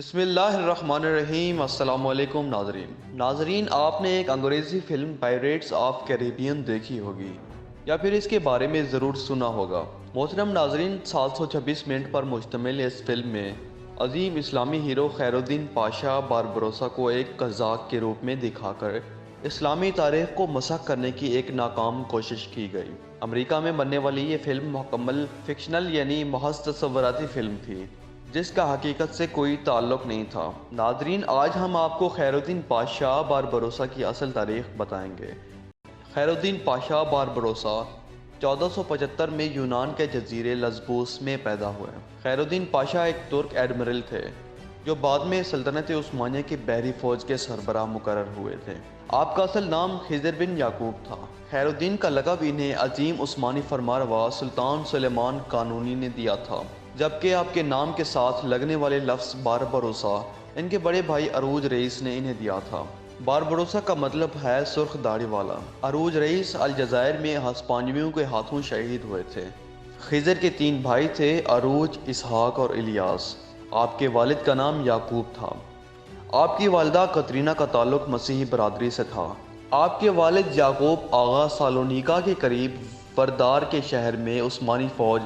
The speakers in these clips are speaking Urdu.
بسم اللہ الرحمن الرحیم۔ السلام علیکم ناظرین، آپ نے ایک انگریزی فلم پائریٹس آف کیریبین دیکھی ہوگی یا پھر اس کے بارے میں ضرور سنا ہوگا۔ محترم ناظرین، 726 منٹ پر مشتمل اس فلم میں عظیم اسلامی ہیرو خیرالدین پاشا باربروسا کو ایک قزاق کے روپ میں دکھا کر اسلامی تاریخ کو مسخ کرنے کی ایک ناکام کوشش کی گئی۔ امریکہ میں بننے والی یہ فلم مکمل فکشنل یعنی محض تصوراتی فلم تھی جس کا حقیقت سے کوئی تعلق نہیں تھا۔ ناظرین، آج ہم آپ کو خیرالدین پاشا باربروسا کی اصل تاریخ بتائیں گے۔ خیرالدین پاشا باربروسا 1475 میں یونان کے جزیرے لزبوس میں پیدا ہوئے۔ خیرالدین پاشا ایک ترک ایڈمرل تھے جو بعد میں سلطنت عثمانیہ کی بحری فوج کے سربراہ مقرر ہوئے تھے۔ آپ کا اصل نام خضر بن یعقوب تھا۔ خیرالدین کا لقب انہیں عظیم عثمانی فرمانروا سلطان سلیمان قانونی نے دیا تھا، جبکہ آپ کے نام کے ساتھ لگنے والے لفظ باربروسا ان کے بڑے بھائی اروج رئیس نے انہیں دیا تھا۔ باربروسا کا مطلب ہے سرخ داڑھی والا۔ اروج رئیس الجزائر میں ہسپانویوں کے ہاتھوں شہید ہوئے تھے۔ خضر کے 3 بھائی تھے، اروج، اسحاق اور الیاس۔ آپ کے والد کا نام یعقوب تھا۔ آپ کی والدہ کترینا کا تعلق مسیحی برادری سے تھا۔ آپ کے والد یعقوب آغا سالونیکا کے قریب وردار کے شہر میں عثمانی فوج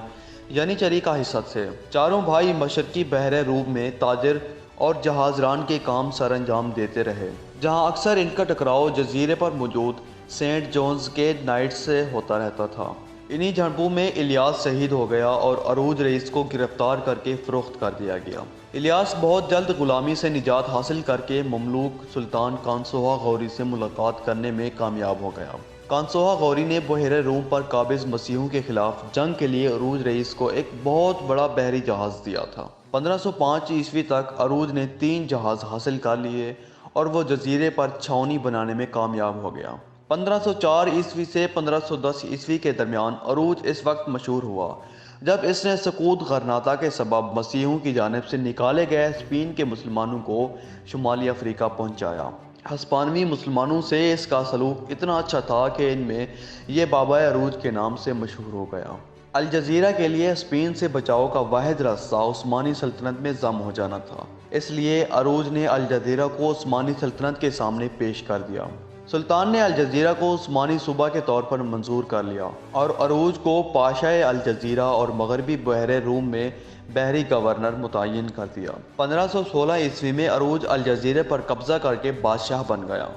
یعنی چری کا حصہ تھے۔ چاروں بھائی مشرقی بحر روم میں تاجر اور جہاز ران کے کام سر انجام دیتے رہے، جہاں اکثر ان کا ٹکراؤ جزیرے پر موجود سینٹ جونز کے نائٹس سے ہوتا رہتا تھا۔ انہی جھڑپوں میں الیاس شہید ہو گیا اور اروج رئیس کو گرفتار کر کے فروخت کر دیا گیا۔ الیاس بہت جلد غلامی سے نجات حاصل کر کے مملوک سلطان کانسوہا غوری سے ملاقات کرنے میں کامیاب ہو گیا۔ کانسوہا غوری نے بحیرہ روم پر قابض مسیحیوں کے خلاف جنگ کے لیے اروج رئیس کو ایک بہت بڑا بحری جہاز دیا تھا۔ 1505 عیسوی تک اروج نے 3 جہاز حاصل کر لیے اور وہ جزیرے پر چھاؤنی بنانے میں کامیاب ہو گیا۔ 1504 عیسوی سے 1510 عیسوی کے درمیان اروج اس وقت مشہور ہوا جب اس نے سقوط غرناطہ کے سبب مسیحیوں کی جانب سے نکالے گئے اسپین کے مسلمانوں کو شمالی افریقہ پہنچایا۔ ہسپانوی مسلمانوں سے اس کا سلوک اتنا اچھا تھا کہ ان میں یہ بابا اروج کے نام سے مشہور ہو گیا۔ الجزیرہ کے لیے اسپین سے بچاؤ کا واحد راستہ عثمانی سلطنت میں ضم ہو جانا تھا، اس لیے اروج نے الجزیرہ کو عثمانی سلطنت کے سامنے پیش کر دیا۔ سلطان نے الجزیرہ کو عثمانی صوبہ کے طور پر منظور کر لیا اور اروج کو پاشائے الجزیرہ اور مغربی بحیرہ روم میں بحری گورنر متعین کر دیا۔ 1516 عیسوی میں اروج الجزیرے پر قبضہ کر کے بادشاہ بن گیا۔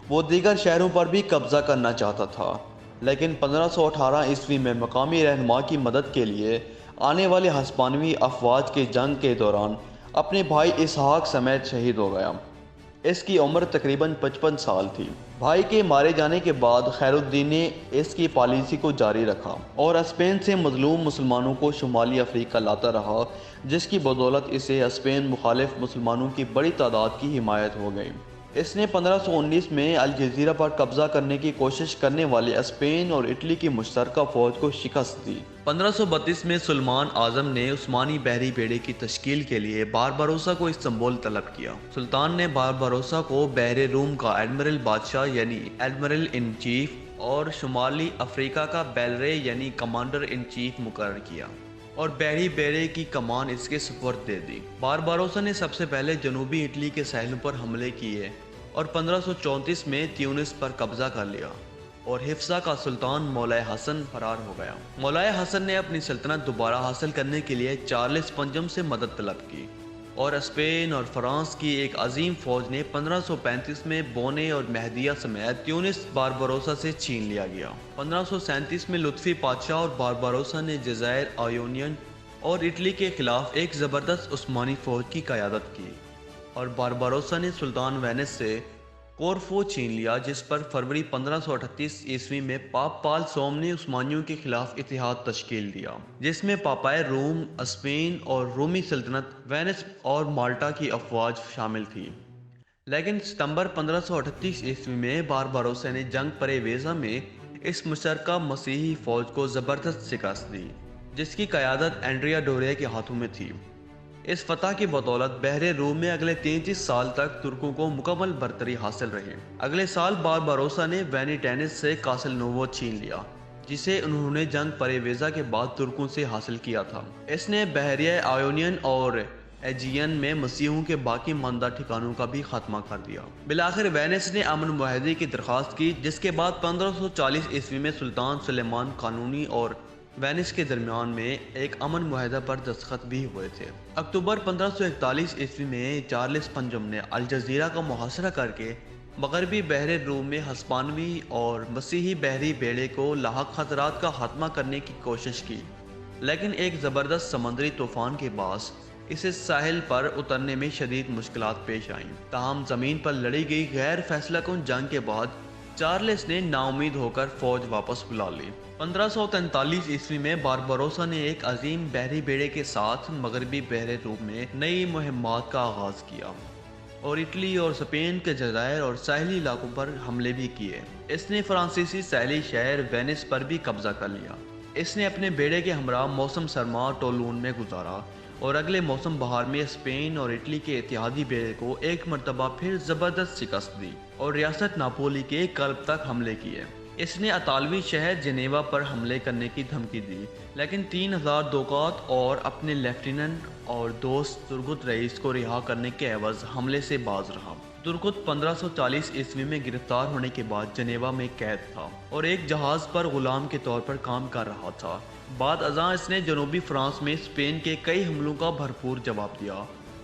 وہ دیگر شہروں پر بھی قبضہ کرنا چاہتا تھا، لیکن 1518 عیسوی میں مقامی رہنما کی مدد کے لیے آنے والے ہسپانوی افواج کے جنگ کے دوران اپنے بھائی اسحاق سمیت شہید ہو گیا۔ اس کی عمر تقریباً 55 سال تھی۔ بھائی کے مارے جانے کے بعد خیرالدین نے اس کی پالیسی کو جاری رکھا اور اسپین سے مظلوم مسلمانوں کو شمالی افریقہ لاتا رہا، جس کی بدولت اسے اسپین مخالف مسلمانوں کی بڑی تعداد کی حمایت ہو گئی۔ اس نے 1519 میں الجزیرہ پر قبضہ کرنے کی کوشش کرنے والے اسپین اور اٹلی کی مشترکہ فوج کو شکست دی۔ 1532 میں سلمان اعظم نے عثمانی بحری بیڑے کی تشکیل کے لیے باربروسا کو استنبول طلب کیا۔ سلطان نے باربروسا کو بحر روم کا ایڈمرل بادشاہ یعنی ایڈمرل ان چیف اور شمالی افریقہ کا بیلرے یعنی کمانڈر ان چیف مقرر کیا اور بحری بیڑے کی کمان اس کے سپرد دے دی۔ باربروسا نے سب سے پہلے جنوبی اٹلی کے ساحلوں پر حملے کیے اور 1534 میں تیونس پر قبضہ کر لیا اور حفصہ کا سلطان مولا حسن فرار ہو گیا۔ مولا حسن نے اپنی سلطنت دوبارہ حاصل کرنے کے لیے چارلس پنجم سے مدد طلب کی اور اسپین اور فرانس کی ایک عظیم فوج نے 1535 میں بونے اور مہدیہ سمیت تیونس باربروسا سے چھین لیا گیا۔ 1537 میں لطفی پادشاہ اور باربروسا نے جزائر آیونین اور اٹلی کے خلاف ایک زبردست عثمانی فوج کی قیادت کی اور باربروسا نے سلطان وینس سے کورفو چھین لیا، جس پر فروری 1538 عیسوی میں پاپ پال سوم نے عثمانیوں کے خلاف اتحاد تشکیل دیا، جس میں پاپائے روم، اسپین اور رومی سلطنت، وینس اور مالٹا کی افواج شامل تھی۔ لیکن ستمبر 1538 عیسوی میں باربروسا نے جنگ پریویزا میں اس مشترکہ مسیحی فوج کو زبردست شکست دی، جس کی قیادت اینڈریا ڈوریا کے ہاتھوں میں تھی۔ اس فتح کی بدولت بحر روم میں اگلے 33 سال تک ترکوں کو مکمل برتری حاصل رہی۔ اگلے سال باربروسا نے وینیٹینس سے کاسل نووو چھین لیا، جسے انہوں نے جنگ پریویزا کے بعد ترکوں سے حاصل کیا تھا۔ اس نے بحیرہ آیونین اور ایجین میں مسیحوں کے باقی ماندہ ٹھکانوں کا بھی خاتمہ کر دیا۔ بالآخر وینس نے امن معاہدے کی درخواست کی، جس کے بعد 1540 عیسوی میں سلطان سلیمان قانونی اور وینس کے درمیان میں ایک امن معاہدہ پر دستخط بھی ہوئے تھے۔ اکتوبر 1541 عیسوی میں چارلس پنجم نے الجزیرہ کا محاصرہ کر کے مغربی بحر روم میں ہسپانوی اور مسیحی بحری بیڑے کو لاحق خطرات کا خاتمہ کرنے کی کوشش کی، لیکن ایک زبردست سمندری طوفان کے باعث اسے ساحل پر اترنے میں شدید مشکلات پیش آئیں۔ تاہم زمین پر لڑی گئی غیر فیصلہ کن جنگ کے بعد چارلس نے نا امید ہو کر فوج واپس بلا لی۔ 1543 عیسوی میں بارباروسا نے ایک عظیم بحری بیڑے کے ساتھ مغربی بحر روم میں نئی مہمات کا آغاز کیا اور اٹلی اور اسپین کے جزائر اور ساحلی علاقوں پر حملے بھی کیے۔ اس نے فرانسیسی ساحلی شہر وینس پر بھی قبضہ کر لیا۔ اس نے اپنے بیڑے کے ہمراہ موسم سرما ٹولون میں گزارا اور اگلے موسم بہار میں اسپین اور اٹلی کے اتحادی بیڑے کو ایک مرتبہ پھر زبردست شکست دی اور ریاست ناپولی کے قلب تک حملے کیے۔ اس نے اطالوی شہر جنیوا پر حملے کرنے کی دھمکی دی، لیکن 3000 دوکات اور اپنے لیفٹیننٹ اور دوست ترگت رئیس کو رہا کرنے کے عوض حملے سے باز رہا۔ ترگت 1540 عیسوی میں گرفتار ہونے کے بعد جنیوا میں قید تھا اور ایک جہاز پر غلام کے طور پر کام کر رہا تھا۔ بعد ازاں اس نے جنوبی فرانس میں اسپین کے کئی حملوں کا بھرپور جواب دیا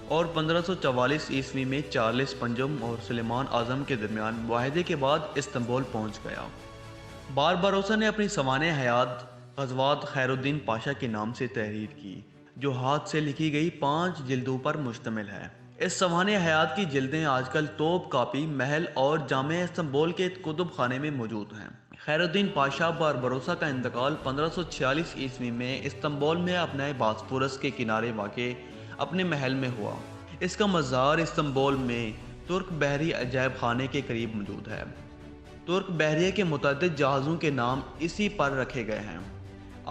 اور 1544 عیسوی میں چارلس پنجم اور سلیمان اعظم کے درمیان معاہدے کے بعد استنبول پہنچ گیا۔ بارباروسا نے اپنی سوانح حیات غزوات خیرالدین پاشا کے نام سے تحریر کی، جو ہاتھ سے لکھی گئی 5 جلدوں پر مشتمل ہے۔ اس سوانح حیات کی جلدیں آج کل توپ کاپی محل اور جامع استنبول کے کتب خانے میں موجود ہیں۔ خیرالدین پاشا بارباروسا کا انتقال 1546 عیسوی میں استنبول میں اپنے باسفورس کے کنارے واقع اپنے محل میں ہوا۔ اس کا مزار استنبول میں ترک بحری عجائب خانے کے قریب موجود ہے۔ ترک بحریہ کے متعدد جہازوں کے نام اسی پر رکھے گئے ہیں۔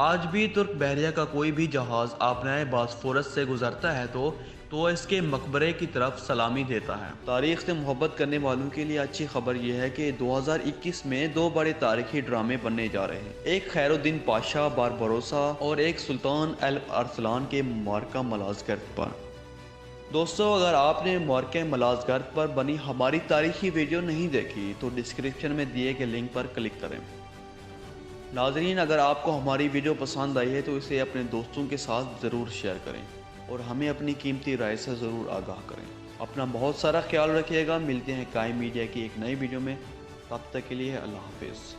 آج بھی ترک بحریہ کا کوئی بھی جہاز آبنائے باسفورس سے گزرتا ہے تو اس کے مقبرے کی طرف سلامی دیتا ہے۔ تاریخ سے محبت کرنے والوں کے لیے اچھی خبر یہ ہے کہ 2021 میں 2 بڑے تاریخی ڈرامے بننے جا رہے ہیں، ایک خیرالدین پاشا بارباروسا اور ایک سلطان ارسلان کے معرکہ ملازگرت پر۔ دوستو، اگر آپ نے معرکہ ملازگرت پر بنی ہماری تاریخی ویڈیو نہیں دیکھی تو ڈسکرپشن میں دیے گئے لنک پر کلک کریں۔ ناظرین، اگر آپ کو ہماری ویڈیو پسند آئی ہے تو اسے اپنے دوستوں کے ساتھ ضرور شیئر کریں اور ہمیں اپنی قیمتی رائے سے ضرور آگاہ کریں۔ اپنا بہت سارا خیال رکھیے گا۔ ملتے ہیں قائم میڈیا کی ایک نئی ویڈیو میں، تب تک کے لیے اللہ حافظ۔